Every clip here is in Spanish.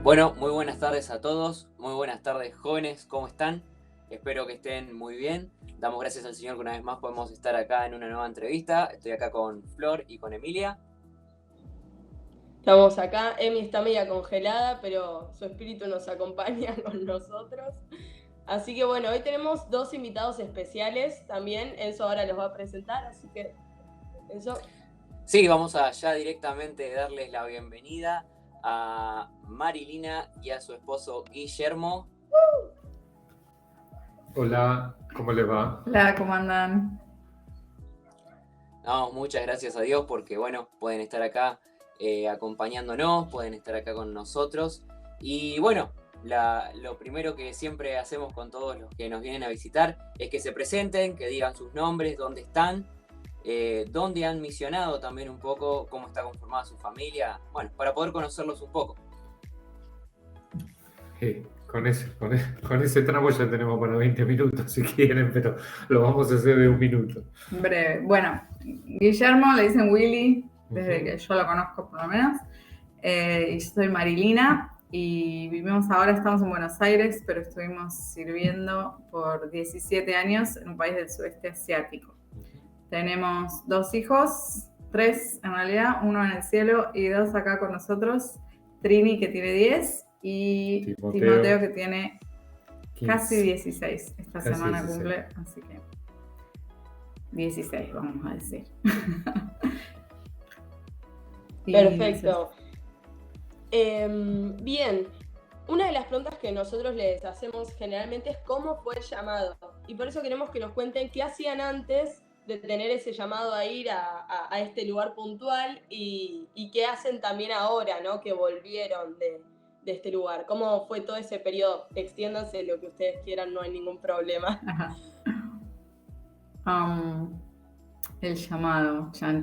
Bueno, muy buenas tardes a todos, muy buenas tardes jóvenes, ¿cómo están? Espero que estén muy bien. Damos gracias al Señor que una vez más podemos estar acá en una nueva entrevista. Estoy acá con Flor y con Emilia. Estamos acá, Emi está media congelada, pero su espíritu nos acompaña con nosotros. Así que bueno, hoy tenemos dos invitados especiales también, Enzo ahora los va a presentar, así que Enzo. Sí, vamos a ya directamente darles la bienvenida a Marilina y a su esposo Guillermo. Hola, ¿cómo les va? Hola, ¿cómo andan? Damos muchas gracias a Dios porque, bueno, pueden estar acá acompañándonos, pueden estar acá con nosotros. Y bueno, lo primero que siempre hacemos con todos los que nos vienen a visitar es que se presenten, que digan sus nombres, dónde están, dónde han misionado también un poco, cómo está conformada su familia, bueno, para poder conocerlos un poco. Con ese tramo ya tenemos para 20 minutos si quieren, pero lo vamos a hacer de 1 minuto. Breve. Bueno, Guillermo le dicen Willy, desde que yo lo conozco por lo menos. Y yo soy Marilina y estamos en Buenos Aires, pero estuvimos sirviendo por 17 años en un país del sudeste asiático. Tenemos 2 hijos, 3 en realidad, 1 en el cielo y 2 acá con nosotros. Trini, que tiene 10, y Timoteo que tiene 15. Casi 16. Esta casi semana 16. Cumple, así que 16 vamos a decir. Perfecto. Bien, una de las preguntas que nosotros les hacemos generalmente es cómo fue el llamado. Y por eso queremos que nos cuenten qué hacían antes de tener ese llamado a ir a este lugar puntual y qué hacen también ahora, ¿no? Que volvieron de este lugar. ¿Cómo fue todo ese periodo? Extiéndanse lo que ustedes quieran, no hay ningún problema. El llamado, chan.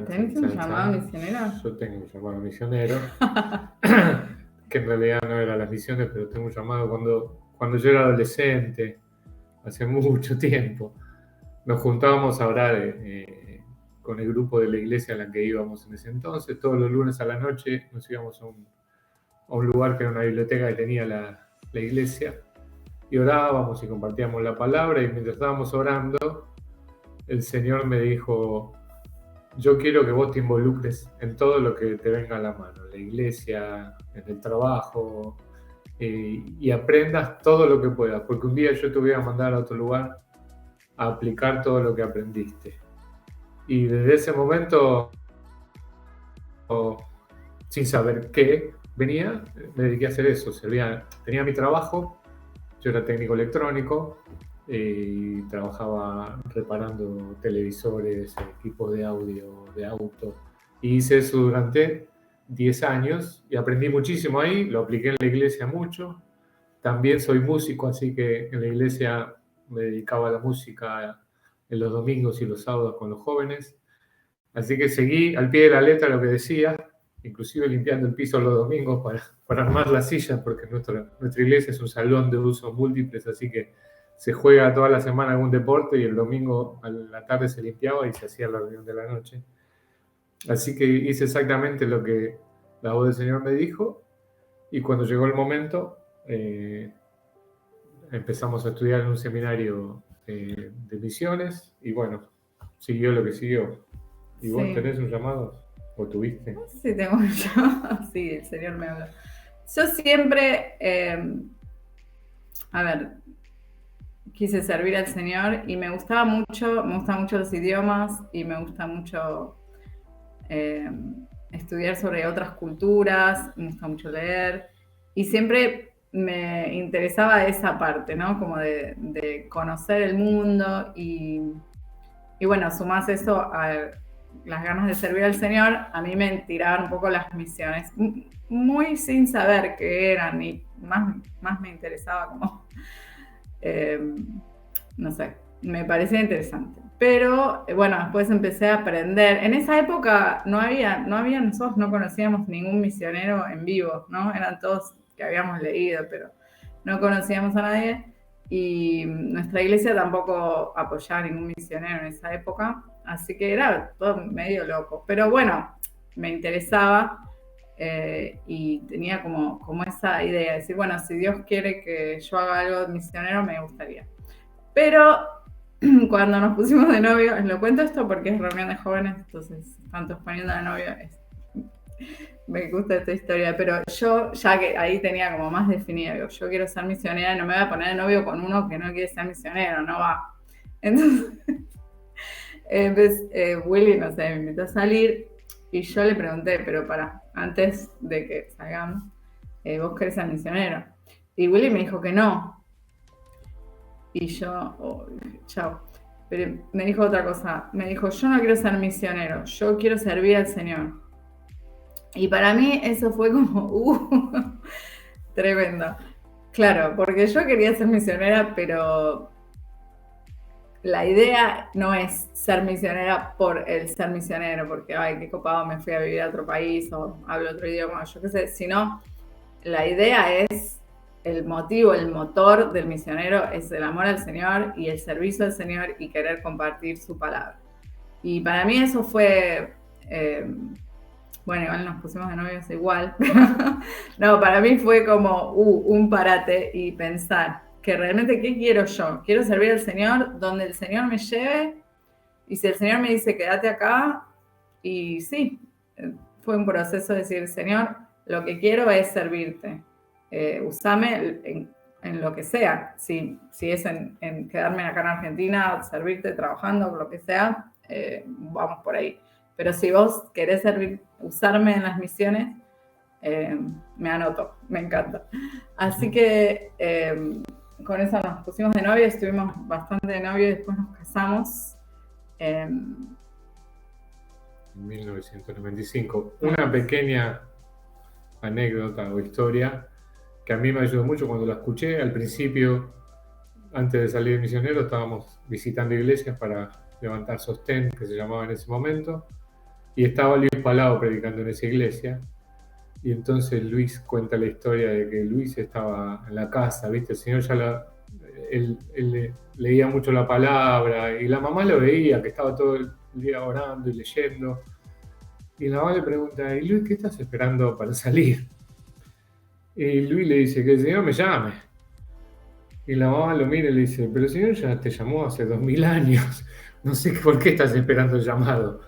¿Tenés un llamado misionero? Yo tengo un llamado misionero, que en realidad no era las misiones, pero tengo un llamado cuando yo era adolescente, hace mucho tiempo. Nos juntábamos a orar con el grupo de la iglesia en la que íbamos en ese entonces. Todos los lunes a la noche nos íbamos a un lugar que era una biblioteca que tenía la iglesia, y orábamos y compartíamos la palabra, y mientras estábamos orando, el Señor me dijo: yo quiero que vos te involucres en todo lo que te venga a la mano, en la iglesia, en el trabajo, y aprendas todo lo que puedas, porque un día yo te voy a mandar a otro lugar a aplicar todo lo que aprendiste. Y desde ese momento, sin saber qué venía, me dediqué a hacer eso. Tenía mi trabajo, yo era técnico electrónico y trabajaba reparando televisores, equipos de audio, de auto. Y hice eso durante 10 años y aprendí muchísimo ahí, lo apliqué en la iglesia mucho. También soy músico, así que en la iglesia me dedicaba a la música en los domingos y los sábados con los jóvenes. Así que seguí al pie de la letra lo que decía, inclusive limpiando el piso los domingos para armar las sillas, porque nuestra iglesia es un salón de usos múltiples, así que se juega toda la semana algún deporte y el domingo a la tarde se limpiaba y se hacía la reunión de la noche. Así que hice exactamente lo que la voz del Señor me dijo, y cuando llegó el momento empezamos a estudiar en un seminario de misiones, y bueno, siguió lo que siguió. ¿Y vos tenés un llamado? ¿O tuviste? Sí, tengo un llamado. Sí, el Señor me habló. Yo siempre, quise servir al Señor y me gustan mucho los idiomas y me gusta mucho estudiar sobre otras culturas, me gusta mucho leer y siempre me interesaba esa parte, ¿no? Como de conocer el mundo y bueno, sumás eso a las ganas de servir al Señor, a mí me tiraban un poco las misiones, muy sin saber qué eran, y más me interesaba como, no sé, me parecía interesante. Pero bueno, después empecé a aprender. En esa época nosotros no conocíamos ningún misionero en vivo, ¿no? Eran todos que habíamos leído, pero no conocíamos a nadie. Y nuestra iglesia tampoco apoyaba a ningún misionero en esa época, así que era todo medio loco. Pero bueno, me interesaba y tenía como esa idea de decir, bueno, si Dios quiere que yo haga algo misionero, me gustaría. Pero cuando nos pusimos de novio, lo cuento esto porque es reunión de jóvenes, entonces tanto poniendo de novio, me gusta esta historia, pero yo ya que ahí tenía como más definido, digo, yo quiero ser misionera y no me voy a poner de novio con uno que no quiere ser misionero, no va. Entonces, Willy, no sé, me invitó a salir y yo le pregunté, pero antes de que salgamos, ¿vos querés ser misionero? Y Willy me dijo que no. Y yo, chao. Pero me dijo otra cosa, me dijo, yo no quiero ser misionero, yo quiero servir al Señor. Y para mí eso fue como, tremendo. Claro, porque yo quería ser misionera, pero la idea no es ser misionera por el ser misionero, porque, ay, qué copado, me fui a vivir a otro país o hablo otro idioma, yo qué sé, sino la idea es el motivo, el motor del misionero es el amor al Señor y el servicio al Señor y querer compartir su palabra. Y para mí eso fue... bueno, igual nos pusimos de novios igual, pero no, para mí fue como un parate y pensar que realmente ¿qué quiero yo? Quiero servir al Señor donde el Señor me lleve y si el Señor me dice quédate acá y sí, fue un proceso de decir Señor, lo que quiero es servirte, usame en lo que sea, si es en quedarme acá en Argentina, servirte trabajando, lo que sea, vamos por ahí. Pero si vos querés usarme en las misiones, me anoto, me encanta. Así que con eso nos pusimos de novio, estuvimos bastante de novio y después nos casamos. En 1995. Una pequeña anécdota o historia que a mí me ayudó mucho cuando la escuché. Al principio, antes de salir de misionero, estábamos visitando iglesias para levantar sostén, que se llamaba en ese momento. Y estaba Luis Palau predicando en esa iglesia. Y entonces Luis cuenta la historia de que Luis estaba en la casa, ¿viste? El Señor ya él leía mucho la palabra y la mamá lo veía, que estaba todo el día orando y leyendo. Y la mamá le pregunta, ¿y Luis qué estás esperando para salir? Y Luis le dice, que el Señor me llame. Y la mamá lo mira y le dice, pero el Señor ya te llamó hace 2000 años. No sé por qué estás esperando el llamado.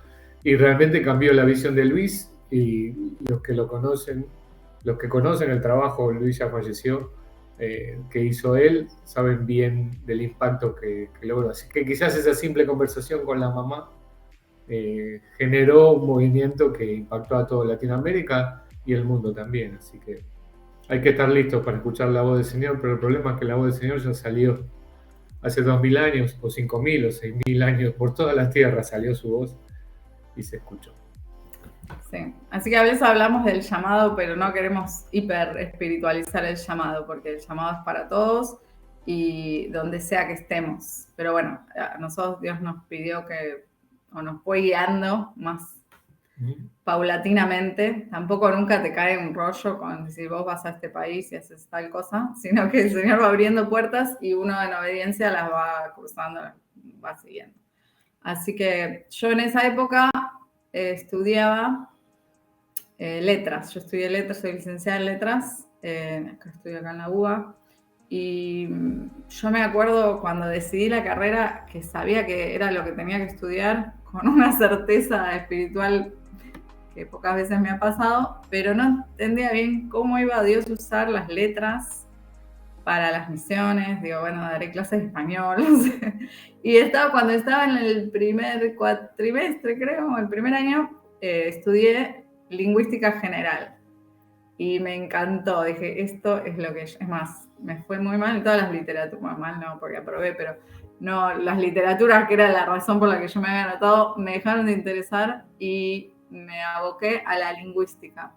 Y realmente cambió la visión de Luis y los que conocen el trabajo, Luis ya falleció, que hizo él, saben bien del impacto que logró. Así que quizás esa simple conversación con la mamá generó un movimiento que impactó a toda Latinoamérica y el mundo también. Así que hay que estar listos para escuchar la voz del Señor, pero el problema es que la voz del Señor ya salió hace 2000 años, o 5000 o 6000 años, por toda la tierra salió su voz y se escuchó. Sí, así que a veces hablamos del llamado, pero no queremos hiper espiritualizar el llamado, porque el llamado es para todos y donde sea que estemos. Pero bueno, a nosotros Dios nos pidió o nos fue guiando más paulatinamente. Tampoco nunca te cae un rollo con decir vos vas a este país y haces tal cosa, sino que el Señor va abriendo puertas y uno en obediencia las va cruzando, va siguiendo. Así que yo en esa época estudiaba letras. Yo estudié letras, soy licenciada en letras, estudio acá en la UBA. Y yo me acuerdo cuando decidí la carrera que sabía que era lo que tenía que estudiar con una certeza espiritual que pocas veces me ha pasado, pero no entendía bien cómo iba Dios a usar las letras para las misiones. Digo, bueno, daré clases de español. Y cuando estaba en el primer cuatrimestre, creo, el primer año, estudié lingüística general. Y me encantó. Dije, esto es lo que... Es más, me fue muy mal en todas las literaturas. Bueno, mal no, porque aprobé, pero no, las literaturas, que era la razón por la que yo me había anotado, me dejaron de interesar y me aboqué a la lingüística.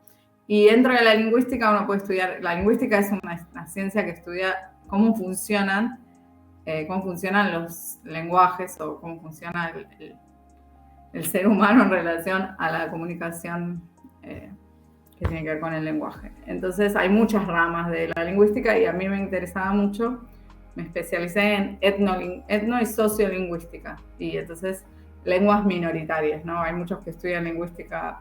Y dentro de la lingüística uno puede estudiar... La lingüística es una ciencia que estudia cómo funcionan los lenguajes o cómo funciona el ser humano en relación a la comunicación que tiene que ver con el lenguaje. Entonces hay muchas ramas de la lingüística y a mí me interesaba mucho. Me especialicé en etno y sociolingüística y entonces lenguas minoritarias, ¿no? Hay muchos que estudian lingüística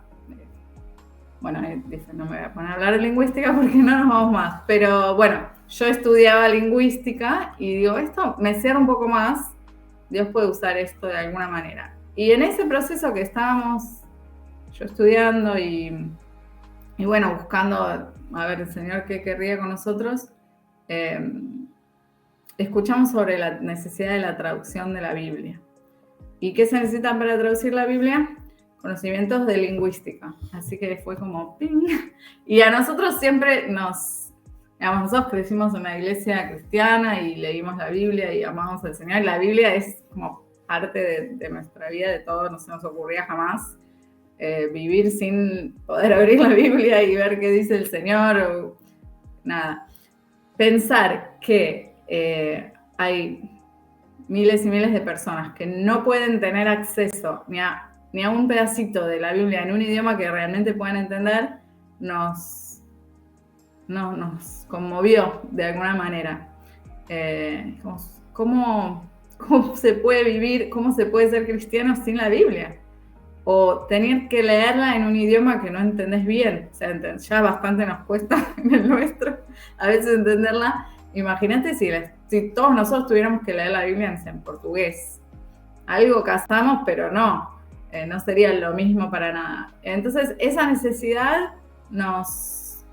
bueno, dice, no me voy a poner a hablar de lingüística porque no nos vamos más. Pero bueno, yo estudiaba lingüística y digo, esto me cierra un poco más, Dios puede usar esto de alguna manera. Y en ese proceso que estábamos yo estudiando y bueno, buscando a ver el Señor qué querría con nosotros, escuchamos sobre la necesidad de la traducción de la Biblia. ¿Y qué se necesitan para traducir la Biblia? Conocimientos de lingüística. Así que fue como ¡ping! Y a nosotros siempre nosotros crecimos en una iglesia cristiana y leímos la Biblia y amamos al Señor. La Biblia es como parte de nuestra vida, de todo, no se nos ocurría jamás vivir sin poder abrir la Biblia y ver qué dice el Señor o nada. Pensar que hay miles y miles de personas que no pueden tener acceso ni a un pedacito de la Biblia en un idioma que realmente puedan entender, nos conmovió de alguna manera. ¿Cómo se puede vivir, cómo se puede ser cristiano sin la Biblia? O tener que leerla en un idioma que no entendés bien. O sea, ya bastante nos cuesta en el nuestro a veces entenderla. Imagínate si todos nosotros tuviéramos que leer la Biblia en portugués. Algo cazamos, pero no sería lo mismo para nada. Entonces, esa necesidad nos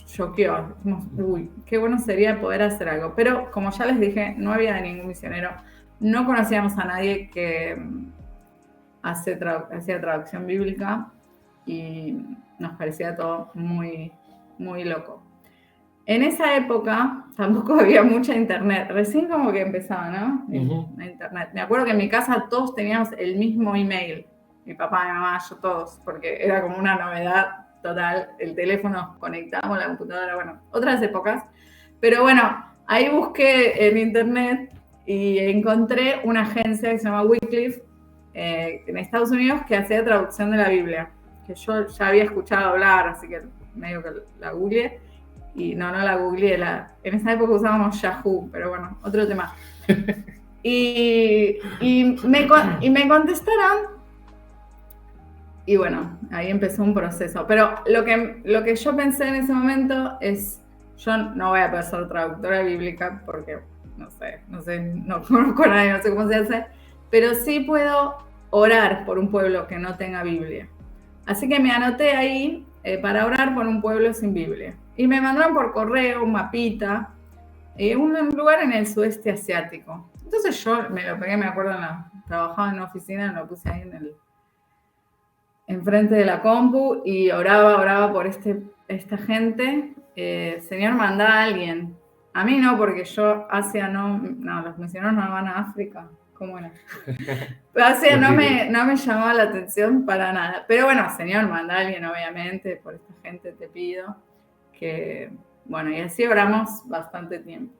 choqueó. Uy, qué bueno sería poder hacer algo. Pero, como ya les dije, no había ningún misionero. No conocíamos a nadie que hacía traducción bíblica y nos parecía todo muy, muy loco. En esa época tampoco había mucha internet, recién como que empezaba, ¿no? La internet. Me acuerdo que en mi casa todos teníamos el mismo email, mi papá, mi mamá, yo todos, porque era como una novedad total, el teléfono conectado con la computadora, bueno, otras épocas. Pero bueno, ahí busqué en internet y encontré una agencia que se llama Wycliffe, en Estados Unidos, que hacía traducción de la Biblia, que yo ya había escuchado hablar, así que medio que la googleé. Y no la googleé, en esa época usábamos Yahoo, pero bueno, otro tema. Y me contestaron, y bueno, ahí empezó un proceso. Pero lo que yo pensé en ese momento es, yo no voy a poder ser traductora bíblica porque, no sé, no conozco a nadie, no sé cómo se hace, pero sí puedo orar por un pueblo que no tenga Biblia. Así que me anoté ahí para orar por un pueblo sin Biblia. Y me mandaron por correo un mapita, un lugar en el sudeste asiático. Entonces yo me lo pegué, me acuerdo, trabajaba en una oficina, lo puse ahí enfrente de la compu y oraba por esta gente. Señor, manda a alguien. A mí no, porque yo Asia no, los misioneros no van a África. ¿Cómo era? Asia no me llamaba la atención para nada. Pero bueno, Señor, manda a alguien, obviamente, por esta gente te pido. Que, bueno, y así oramos bastante tiempo.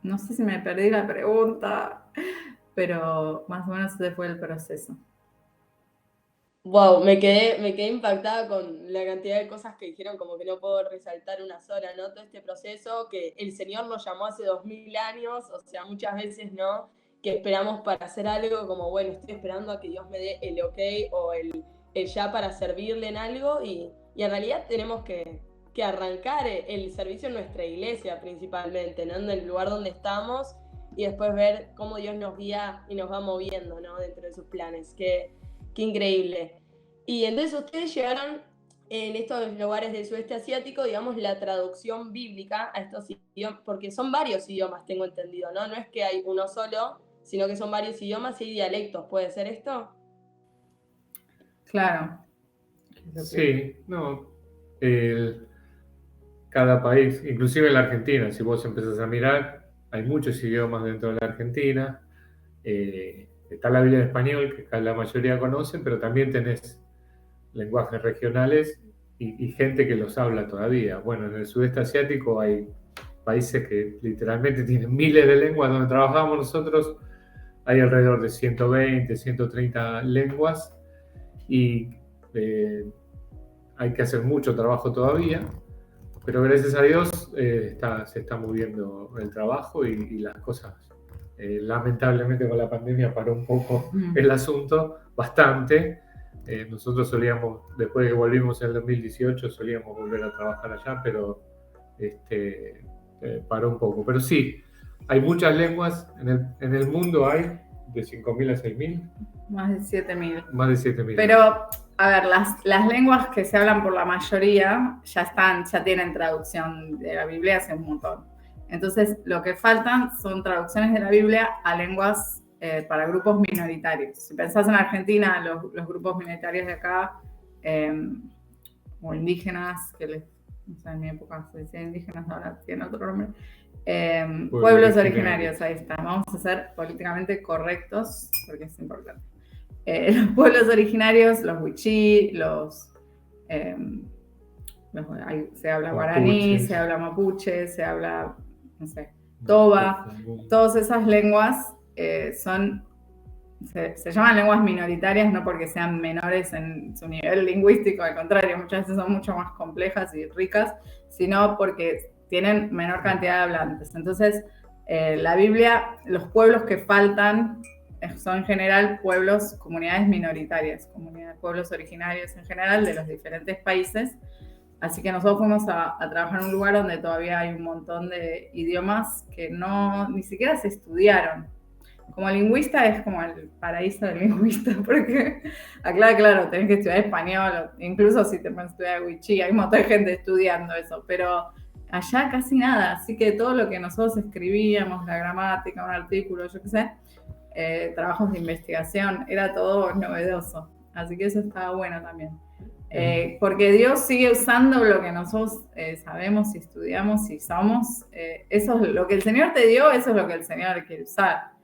No sé si me perdí la pregunta, pero más o menos ese fue el proceso. Wow, me quedé impactada con la cantidad de cosas que dijeron, como que no puedo resaltar una sola, ¿no? Todo este proceso que el Señor nos llamó hace 2000 años, o sea, muchas veces, ¿no? Que esperamos para hacer algo, como, bueno, estoy esperando a que Dios me dé el ok o el ya para servirle en algo, y en realidad tenemos que arrancar el servicio en nuestra iglesia principalmente, ¿no? En el lugar donde estamos, y después ver cómo Dios nos guía y nos va moviendo, ¿no? Dentro de sus planes. Qué increíble. Y entonces ustedes llevaron en estos lugares del sudeste asiático, digamos, la traducción bíblica a estos idiomas, porque son varios idiomas, tengo entendido, ¿no? No es que hay uno solo, sino que son varios idiomas y dialectos. ¿Puede ser esto? Claro. Sí, no. Cada país, inclusive en la Argentina, si vos empezás a mirar, hay muchos idiomas dentro de la Argentina. Está la Biblia en español, que la mayoría conocen, pero también tenés lenguajes regionales y gente que los habla todavía. Bueno, en el sudeste asiático hay países que literalmente tienen miles de lenguas. Donde trabajamos nosotros hay alrededor de 120, 130 lenguas y hay que hacer mucho trabajo todavía, pero gracias a Dios se está moviendo el trabajo y las cosas. Lamentablemente con la pandemia paró un poco el asunto, bastante, Nosotros solíamos, después de que volvimos en el 2018, solíamos volver a trabajar allá, pero paró un poco. Pero sí, hay muchas lenguas, en el mundo hay de 5.000 a 6.000. Más de 7.000. Más de 7.000. Pero, a ver, las lenguas que se hablan por la mayoría ya tienen traducción de la Biblia hace un montón. Entonces, lo que faltan son traducciones de la Biblia a lenguas para grupos minoritarios. Si pensás en Argentina, los grupos minoritarios de acá, o indígenas, no sé, en mi época se decía indígenas, ahora tiene otro nombre. Pueblos originarios, ahí está. Vamos a ser políticamente correctos, porque es importante. Los pueblos originarios, los wichí, se habla guaraní, mapuches. se habla mapuche, se habla, no sé, toba. Todas esas lenguas se llaman lenguas minoritarias no porque sean menores en su nivel lingüístico, al contrario, muchas veces son mucho más complejas y ricas, sino porque tienen menor cantidad de hablantes. Entonces, la Biblia, los pueblos que faltan son en general pueblos, comunidades minoritarias, pueblos originarios en general de los diferentes países. Así que nosotros fuimos a trabajar en un lugar donde todavía hay un montón de idiomas que ni siquiera se estudiaron. Como lingüista es como el paraíso del lingüista, porque acá, claro, tenés que estudiar español, incluso si te pones a estudiar wichí, hay un montón de gente estudiando eso, pero allá casi nada. Así que todo lo que nosotros escribíamos, la gramática, un artículo, yo qué sé, trabajos de investigación, era todo novedoso. Así que eso estaba bueno también. Porque Dios sigue usando lo que nosotros sabemos y estudiamos y somos. Eso es lo que el Señor te dio, eso es lo que el Señor quiere usar.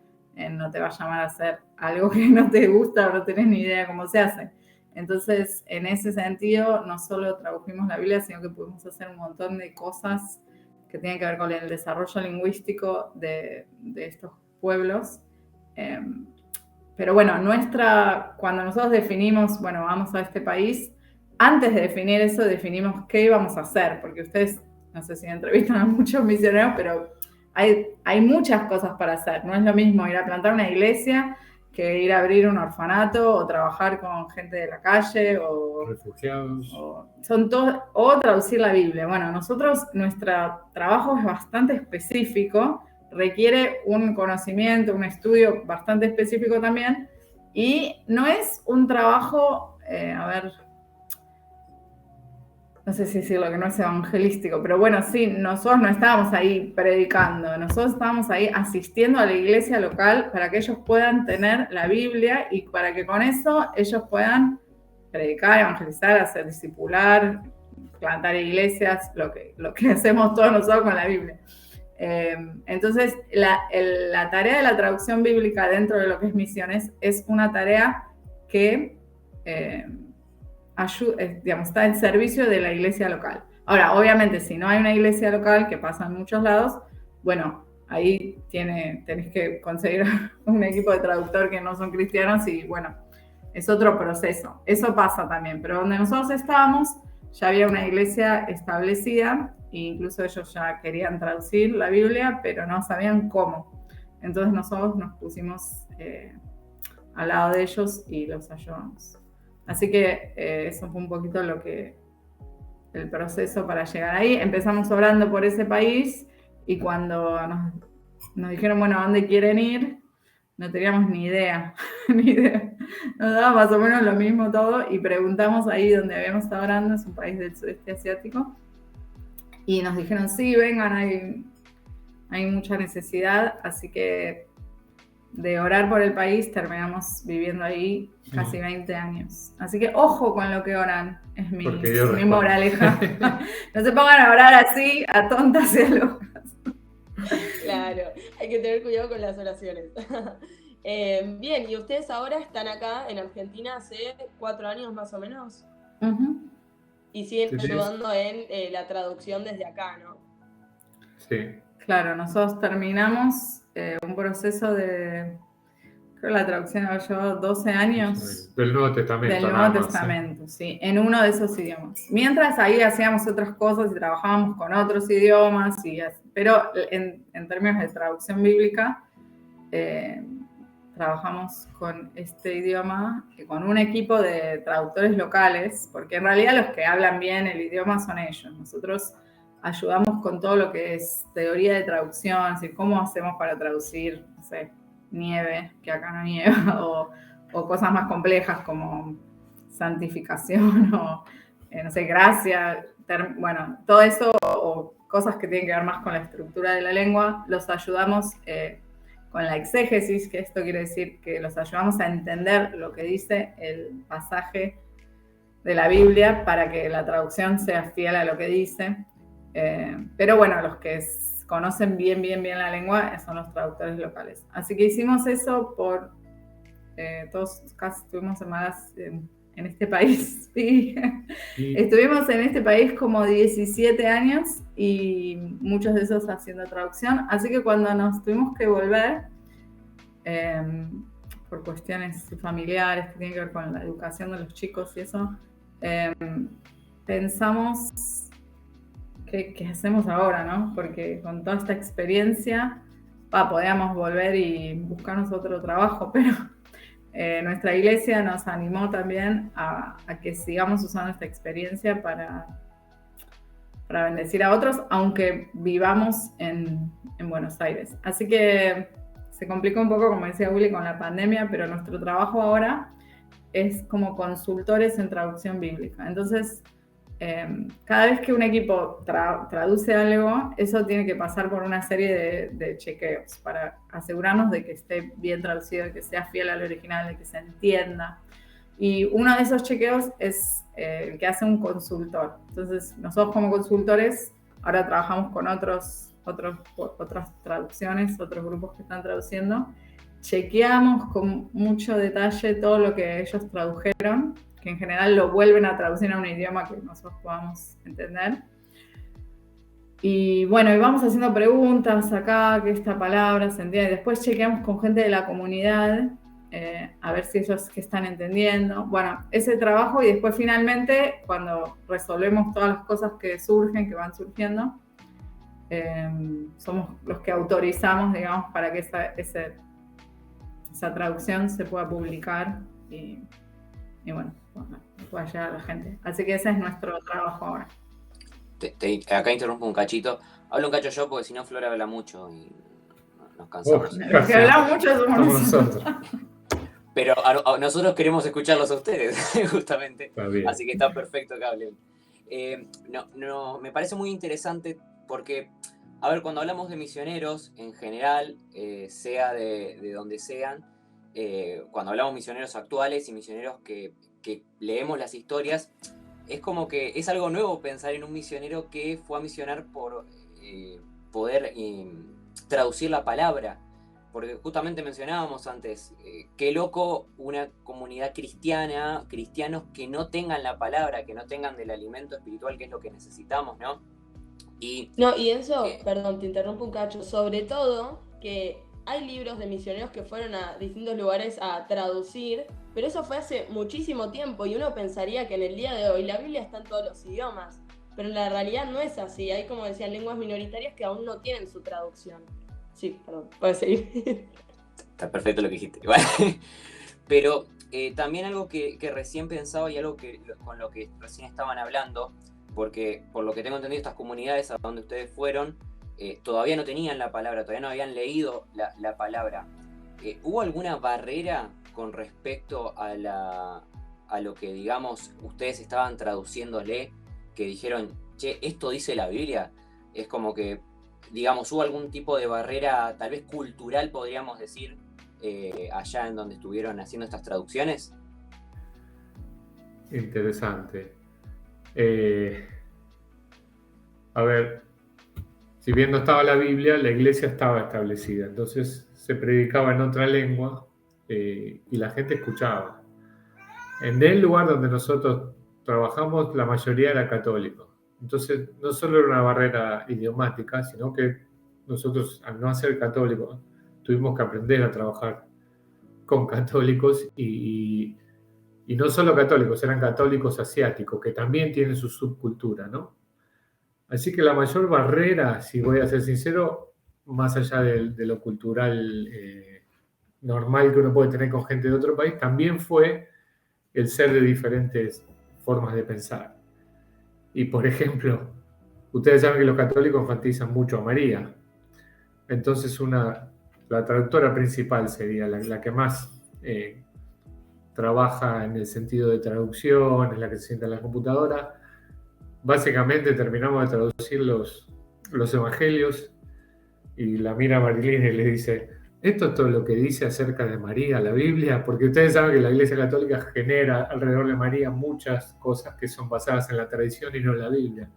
No te va a llamar a hacer algo que no te gusta o no tenés ni idea cómo se hace. Entonces, en ese sentido, no solo tradujimos la Biblia, sino que pudimos hacer un montón de cosas que tienen que ver con el desarrollo lingüístico de estos pueblos. Pero bueno, cuando nosotros definimos, bueno, vamos a este país, antes de definir eso, definimos qué íbamos a hacer, porque ustedes, no sé si entrevistan a muchos misioneros, pero hay muchas cosas para hacer. No es lo mismo ir a plantar una iglesia que ir a abrir un orfanato o trabajar con gente de la calle o refugiados. O traducir la Biblia. Bueno, nuestro trabajo es bastante específico, requiere un conocimiento, un estudio bastante específico también, y no es un trabajo, no sé si decirlo que no es evangelístico, pero bueno, sí, nosotros no estábamos ahí predicando, nosotros estábamos ahí asistiendo a la iglesia local para que ellos puedan tener la Biblia y para que con eso ellos puedan predicar, evangelizar, hacer discipular, plantar iglesias, lo que hacemos todos nosotros con la Biblia. Entonces, la tarea de la traducción bíblica dentro de lo que es misiones es una tarea que está en servicio de la iglesia local. Ahora, obviamente, si no hay una iglesia local, que pasa en muchos lados, bueno, ahí tenés que conseguir un equipo de traductor que no son cristianos y bueno, es otro proceso. Eso pasa también, pero donde nosotros estábamos ya había una iglesia establecida e incluso ellos ya querían traducir la Biblia, pero no sabían cómo. Entonces nosotros nos pusimos al lado de ellos y los ayudamos. Así que eso fue un poquito el proceso para llegar ahí. Empezamos orando por ese país y cuando nos dijeron, bueno, ¿a dónde quieren ir? No teníamos ni idea, Nos daba más o menos lo mismo todo y preguntamos ahí donde habíamos estado orando, es un país del sudeste asiático, y nos dijeron, sí, vengan, hay mucha necesidad, así que de orar por el país terminamos viviendo ahí casi 20 años. Así que ojo con lo que oran, es mi moraleja. No se pongan a orar así, a tontas y a locas. Claro, hay que tener cuidado con las oraciones. Bien, y ustedes ahora están acá en Argentina hace 4 años más o menos. Uh-huh. Y siguen ayudando en la traducción desde acá, ¿no? Sí. Claro, nosotros terminamos un proceso creo que la traducción ha llevado 12 años. Del Nuevo Testamento. Del Nuevo Testamento, sí, en uno de esos idiomas. Mientras ahí hacíamos otras cosas y trabajábamos con otros idiomas, pero en términos de traducción bíblica, trabajamos con este idioma, con un equipo de traductores locales, porque en realidad los que hablan bien el idioma son ellos. Nosotros ayudamos con todo lo que es teoría de traducción, es decir, cómo hacemos para traducir, no sé, nieve, que acá no nieva, o cosas más complejas como santificación o, no sé, gracia, bueno, todo eso o cosas que tienen que ver más con la estructura de la lengua, los ayudamos con la exégesis, que esto quiere decir que los ayudamos a entender lo que dice el pasaje de la Biblia para que la traducción sea fiel a lo que dice. Pero bueno, los que conocen bien la lengua son los traductores locales. Así que hicimos eso por todos casi estuvimos semanas en este país. Sí. Estuvimos en este país como 17 años y muchos de esos haciendo traducción. Así que cuando nos tuvimos que volver, por cuestiones familiares que tienen que ver con la educación de los chicos y eso, pensamos ¿qué hacemos ahora, no? Porque con toda esta experiencia podíamos volver y buscarnos otro trabajo, pero nuestra iglesia nos animó también a que sigamos usando esta experiencia para bendecir a otros, aunque vivamos en Buenos Aires. Así que se complicó un poco, como decía Willy, con la pandemia, pero nuestro trabajo ahora es como consultores en traducción bíblica. Entonces, cada vez que un equipo traduce algo, eso tiene que pasar por una serie de chequeos para asegurarnos de que esté bien traducido, de que sea fiel al original, de que se entienda. Y uno de esos chequeos es el que hace un consultor. Entonces, nosotros como consultores ahora trabajamos con otras traducciones, otros grupos que están traduciendo. Chequeamos con mucho detalle todo lo que ellos tradujeron, que en general lo vuelven a traducir a un idioma que nosotros podamos entender. Y bueno, y vamos haciendo preguntas acá, que esta palabra se entiende. Después chequeamos con gente de la comunidad, a ver si ellos que están entendiendo. Bueno, ese trabajo, y después finalmente, cuando resolvemos todas las cosas que surgen, que van surgiendo, somos los que autorizamos, digamos, para que esa traducción se pueda publicar y bueno, pueda llegar a la gente. Así que ese es nuestro trabajo ahora. Acá interrumpo un cachito. Hablo un cacho yo porque si no Flora habla mucho y nos cansamos. Los que hablamos mucho somos nosotros. Pero nosotros queremos escucharlos a ustedes, justamente. Así que está perfecto que hablen. Me parece muy interesante porque, a ver, cuando hablamos de misioneros en general, sea de donde sean, cuando hablamos de misioneros actuales y misioneros que leemos las historias, es como que es algo nuevo pensar en un misionero que fue a misionar por poder traducir la palabra. Porque justamente mencionábamos antes, qué loco una comunidad cristiana, cristianos que no tengan la palabra, que no tengan del alimento espiritual, que es lo que necesitamos, ¿no? Y eso, perdón, te interrumpo un cacho, sobre todo que hay libros de misioneros que fueron a distintos lugares a traducir, pero eso fue hace muchísimo tiempo y uno pensaría que en el día de hoy la Biblia está en todos los idiomas, pero la realidad no es así. Hay, como decían, lenguas minoritarias que aún no tienen su traducción. Sí, perdón, puedes seguir. Está perfecto lo que dijiste. Pero también algo que recién pensaba y algo con lo que recién estaban hablando, porque por lo que tengo entendido estas comunidades a donde ustedes fueron, todavía no tenían la palabra, todavía no habían leído la palabra. ¿Hubo alguna barrera con respecto a lo que, digamos, ustedes estaban traduciéndole, que dijeron, che, esto dice la Biblia? Es como que, digamos, ¿hubo algún tipo de barrera, tal vez cultural, podríamos decir, allá en donde estuvieron haciendo estas traducciones? Interesante. A ver, si bien no estaba la Biblia, la iglesia estaba establecida, entonces se predicaba en otra lengua y la gente escuchaba. En el lugar donde nosotros trabajamos, la mayoría era católico. Entonces, no solo era una barrera idiomática, sino que nosotros, al no ser católicos, tuvimos que aprender a trabajar con católicos y no solo católicos, eran católicos asiáticos, que también tienen su subcultura, ¿no? Así que la mayor barrera, si voy a ser sincero, más allá de lo cultural normal que uno puede tener con gente de otro país, también fue el ser de diferentes formas de pensar. Y por ejemplo, ustedes saben que los católicos enfatizan mucho a María. Entonces la traductora principal sería la que más trabaja en el sentido de traducción, es la que se sienta en la computadora. Básicamente terminamos de traducir los evangelios y la mira a Marilyn y le dice: esto es todo lo que dice acerca de María, la Biblia, porque ustedes saben que la Iglesia Católica genera alrededor de María muchas cosas que son basadas en la tradición y no en la Biblia.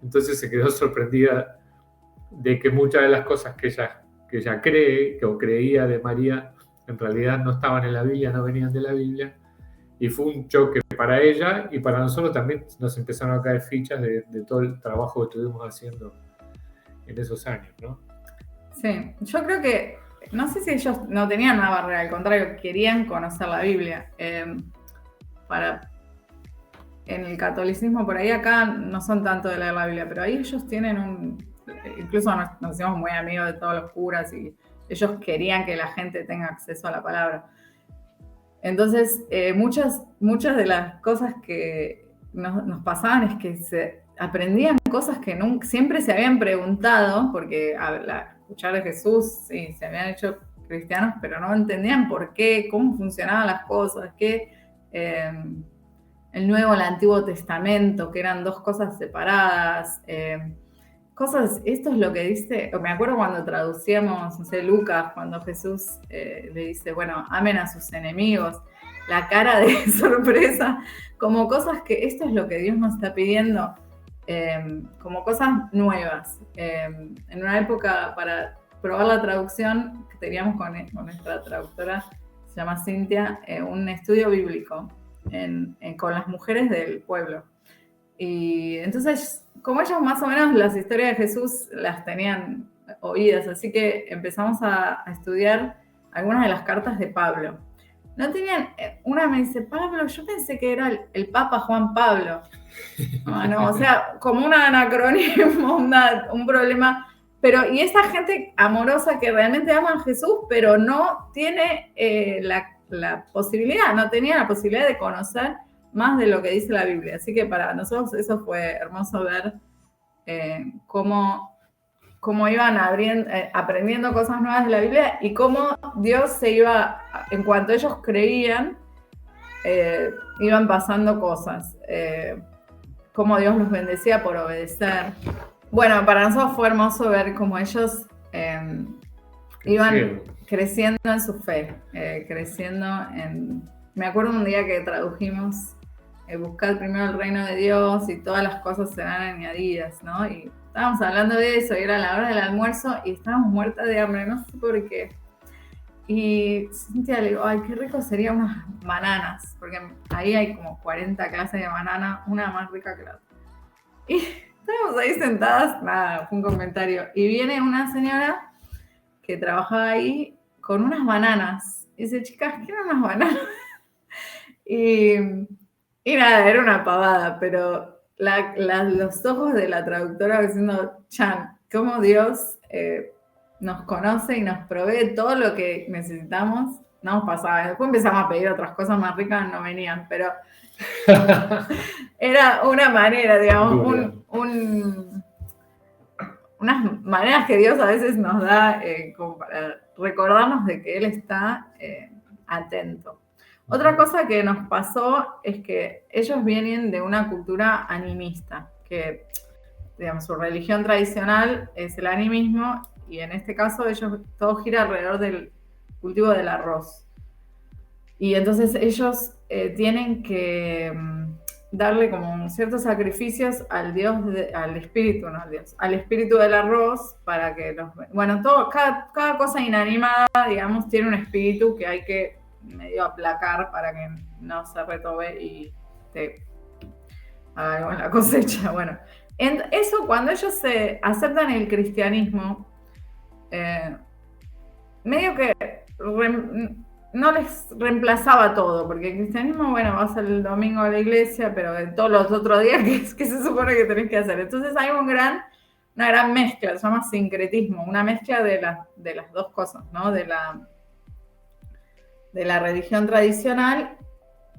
Entonces se quedó sorprendida de que muchas de las cosas que ella cree o creía de María en realidad no estaban en la Biblia, no venían de la Biblia. Y fue un choque para ella y para nosotros también. Nos empezaron a caer fichas de todo el trabajo que estuvimos haciendo en esos años, ¿no? Sí, yo creo que, no sé si ellos no tenían una barrera, al contrario, querían conocer la Biblia. En el catolicismo, por ahí acá no son tanto de leer la Biblia, pero ahí ellos tienen incluso nos hicimos muy amigos de todos los curas y ellos querían que la gente tenga acceso a la palabra. Entonces, muchas de las cosas que nos pasaban es que se aprendían cosas que siempre se habían preguntado, porque al escuchar de Jesús, sí, se habían hecho cristianos, pero no entendían por qué, cómo funcionaban las cosas, que el Nuevo y el Antiguo Testamento, que eran dos cosas separadas, cosas, esto es lo que dice, me acuerdo cuando traducíamos, no sé, Lucas, cuando Jesús le dice, bueno, amen a sus enemigos, la cara de sorpresa, como cosas que esto es lo que Dios nos está pidiendo, como cosas nuevas. En una época, para probar la traducción, que teníamos con nuestra traductora, se llama Cintia, un estudio bíblico con las mujeres del pueblo. Y entonces, como ellos más o menos las historias de Jesús las tenían oídas, así que empezamos a estudiar algunas de las cartas de Pablo. No tenían, una me dice, Pablo, yo pensé que era el Papa Juan Pablo. No, o sea, como un anacronismo, un problema. Pero, y esa gente amorosa que realmente ama a Jesús, pero no tiene la posibilidad, no tenía la posibilidad de conocer más de lo que dice la Biblia. Así que para nosotros eso fue hermoso ver cómo iban aprendiendo cosas nuevas de la Biblia y cómo Dios se iba, en cuanto ellos creían, iban pasando cosas. Cómo Dios los bendecía por obedecer. Bueno, para nosotros fue hermoso ver cómo ellos iban creciendo en su fe, Me acuerdo un día que tradujimos buscar primero el reino de Dios y todas las cosas serán añadidas, ¿no? Y estábamos hablando de eso y era la hora del almuerzo y estábamos muertas de hambre, no sé por qué. Y Cintia le digo, ay, qué rico sería unas bananas, porque ahí hay como 40 clases de banana, una más rica que la otra. Y estábamos ahí sentadas, nada, fue un comentario. Y viene una señora que trabajaba ahí con unas bananas. Y dice, chicas, ¿quieren unas bananas? Y nada, era una pavada, pero los ojos de la traductora diciendo, Chan, cómo Dios nos conoce y nos provee todo lo que necesitamos, no nos pasaba. Después empezamos a pedir otras cosas más ricas, no venían, pero era una manera, digamos, unas maneras que Dios a veces nos da como para recordarnos de que Él está atento. Otra cosa que nos pasó es que ellos vienen de una cultura animista, que, digamos, su religión tradicional es el animismo, y en este caso todo gira alrededor del cultivo del arroz. Y entonces ellos tienen que darle como ciertos sacrificios al Dios, al espíritu, no al Dios, al espíritu del arroz, para que cada cosa inanimada, digamos, tiene un espíritu que hay que medio aplacar para que no se retobe y te haga algo en la cosecha. Bueno, eso cuando ellos se aceptan el cristianismo, medio que no les reemplazaba todo, porque el cristianismo, bueno, vas el domingo a la iglesia, pero de todos los otros días, ¿qué se supone que tenés que hacer? Entonces hay una gran mezcla, se llama sincretismo, una mezcla de las dos cosas, ¿no? De la de la religión tradicional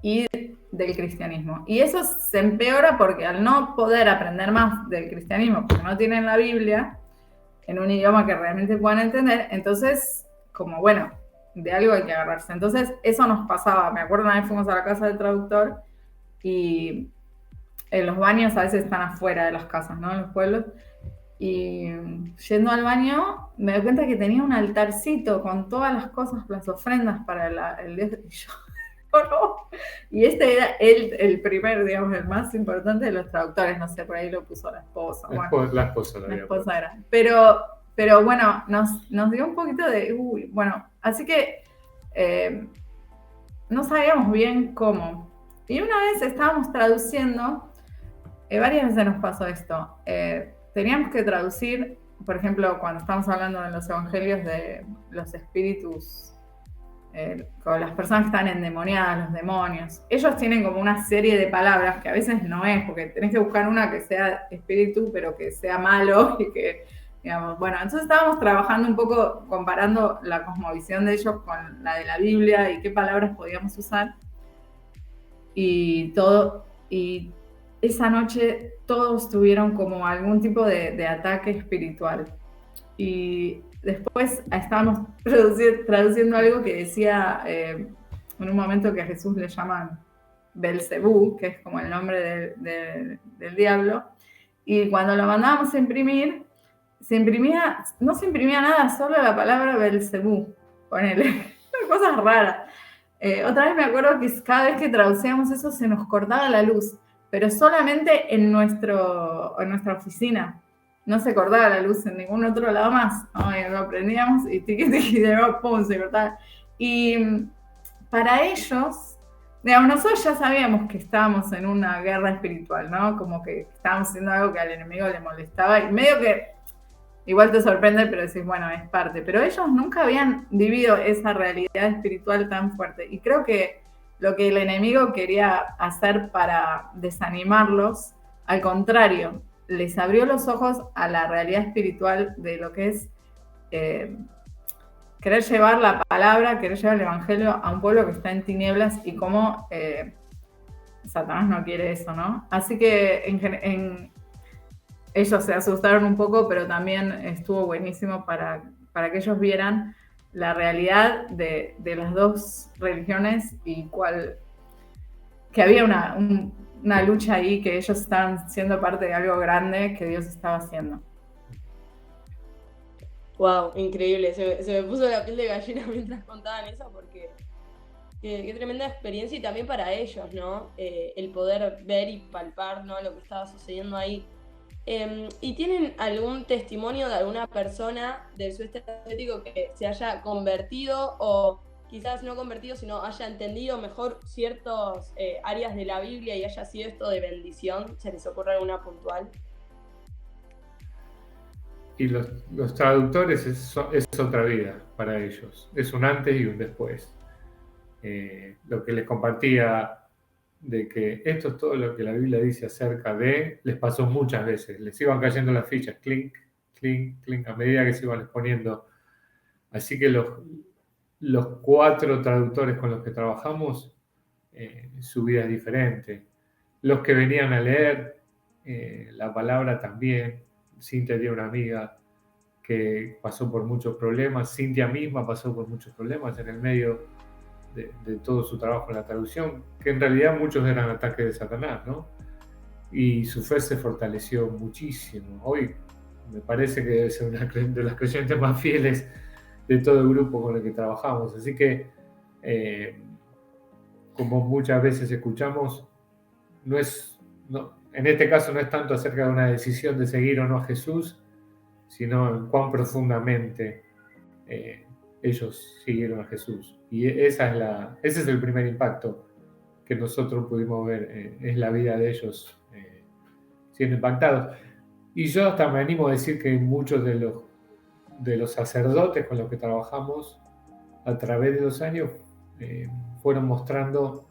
y del cristianismo. Y eso se empeora porque al no poder aprender más del cristianismo, porque no tienen la Biblia en un idioma que realmente puedan entender, entonces, como bueno, de algo hay que agarrarse. Entonces, eso nos pasaba. Me acuerdo una vez fuimos a la casa del traductor y los baños a veces están afuera de las casas, ¿no? En los pueblos. Y yendo al baño, me doy cuenta que tenía un altarcito con todas las cosas, las ofrendas para el Dios. Y yo, no. Y este era el primer, digamos, el más importante de los traductores. No sé, por ahí lo puso la esposa. La esposa la esposa era. Pero bueno, nos dio un poquito de... bueno, así que no sabíamos bien cómo. Y una vez estábamos traduciendo, varias veces nos pasó esto. Teníamos que traducir, por ejemplo, cuando estamos hablando en los evangelios de los espíritus, con las personas que están endemoniadas, los demonios. Ellos tienen como una serie de palabras que a veces no es, porque tenés que buscar una que sea espíritu, pero que sea malo y que, digamos, bueno, entonces estábamos trabajando un poco comparando la cosmovisión de ellos con la de la Biblia y qué palabras podíamos usar. Y esa noche todos tuvieron como algún tipo de ataque espiritual. Y después estábamos traduciendo algo que decía en un momento que a Jesús le llaman Belcebú, que es como el nombre del diablo. Y cuando lo mandábamos a imprimir, no se imprimía nada, solo la palabra Belcebú. Ponele, cosas raras. Otra vez me acuerdo que cada vez que traducíamos eso se nos cortaba la luz, pero solamente en nuestra oficina. No se cortaba la luz en ningún otro lado más. Lo aprendíamos y tiqui, de nuevo, pum, se cortaba. Y para ellos, digamos, nosotros ya sabíamos que estábamos en una guerra espiritual, ¿no? Como que estábamos haciendo algo que al enemigo le molestaba y medio que igual te sorprende, pero decís, bueno, es parte. Pero ellos nunca habían vivido esa realidad espiritual tan fuerte. Y creo que lo que el enemigo quería hacer para desanimarlos, al contrario, les abrió los ojos a la realidad espiritual de lo que es querer llevar la palabra, querer llevar el evangelio a un pueblo que está en tinieblas y cómo Satanás no quiere eso, ¿no? Así que ellos se asustaron un poco, pero también estuvo buenísimo para que ellos vieran la realidad de las dos religiones y que había una lucha ahí, que ellos estaban siendo parte de algo grande que Dios estaba haciendo. Wow, increíble. Se me puso la piel de gallina mientras contaban eso, porque qué tremenda experiencia y también para ellos, ¿no? El poder ver y palpar, ¿no?, lo que estaba sucediendo ahí. ¿Y tienen algún testimonio de alguna persona del sudeste asiático que se haya convertido o quizás no convertido, sino haya entendido mejor ciertas áreas de la Biblia y haya sido esto de bendición? ¿Se les ocurre alguna puntual? Y los traductores es otra vida para ellos. Es un antes y un después. Lo que les compartía de que esto es todo lo que la Biblia dice acerca de, les pasó muchas veces, les iban cayendo las fichas, clink, clink, clink, a medida que se iban exponiendo. Así que los 4 traductores con los que trabajamos, su vida es diferente. Los que venían a leer la palabra también. Cintia tiene una amiga que pasó por muchos problemas, Cintia misma pasó por muchos problemas en el medio de todo su trabajo en la traducción, que en realidad muchos eran ataques de Satanás, ¿no? Y su fe se fortaleció muchísimo. Hoy me parece que debe ser una de las creyentes más fieles de todo el grupo con el que trabajamos. Así que, como muchas veces escuchamos, en este caso no es tanto acerca de una decisión de seguir o no a Jesús, sino en cuán profundamente ellos siguieron a Jesús. Y ese es el primer impacto que nosotros pudimos ver, es la vida de ellos siendo impactados. Y yo hasta me animo a decir que muchos de los sacerdotes con los que trabajamos a través de los años fueron mostrando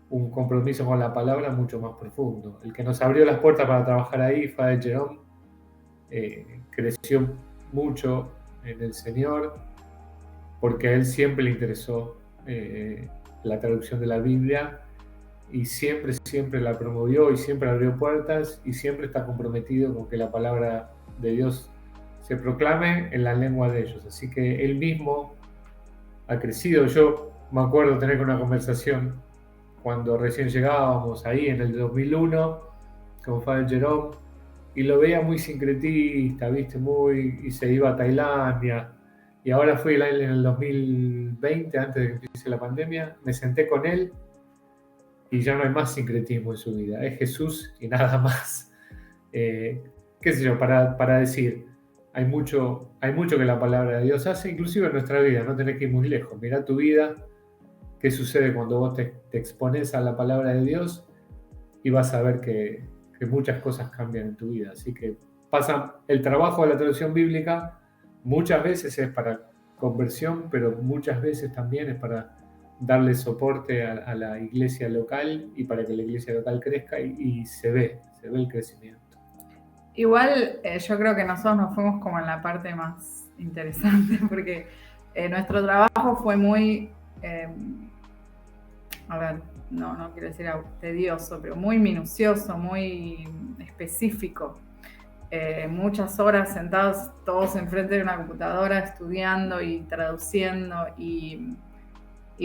un compromiso con la palabra mucho más profundo. El que nos abrió las puertas para trabajar ahí, Father Jerome, creció mucho en el Señor, porque a él siempre le interesó la traducción de la Biblia, y siempre la promovió y siempre abrió puertas y siempre está comprometido con que la palabra de Dios se proclame en la lengua de ellos. Así que él mismo ha crecido. Yo me acuerdo tener una conversación cuando recién llegábamos ahí en el 2001 con Father Jerome, y lo veía muy sincretista, ¿viste? Y se iba a Tailandia. Y ahora fui en el 2020, antes de que empiece la pandemia, me senté con él y ya no hay más sincretismo en su vida. Es Jesús y nada más. Qué sé yo, para decir, hay mucho que la palabra de Dios hace, inclusive en nuestra vida, no tenés que ir muy lejos. Mirá tu vida, qué sucede cuando vos te expones a la palabra de Dios, y vas a ver que muchas cosas cambian en tu vida. Así que el trabajo de la traducción bíblica muchas veces es para conversión, pero muchas veces también es para darle soporte a la iglesia local y para que la iglesia local crezca, y se ve el crecimiento. Igual yo creo que nosotros nos fuimos como en la parte más interesante, porque nuestro trabajo fue muy, no quiero decir tedioso, pero muy minucioso, muy específico. Muchas horas sentados todos enfrente de una computadora estudiando y traduciendo, y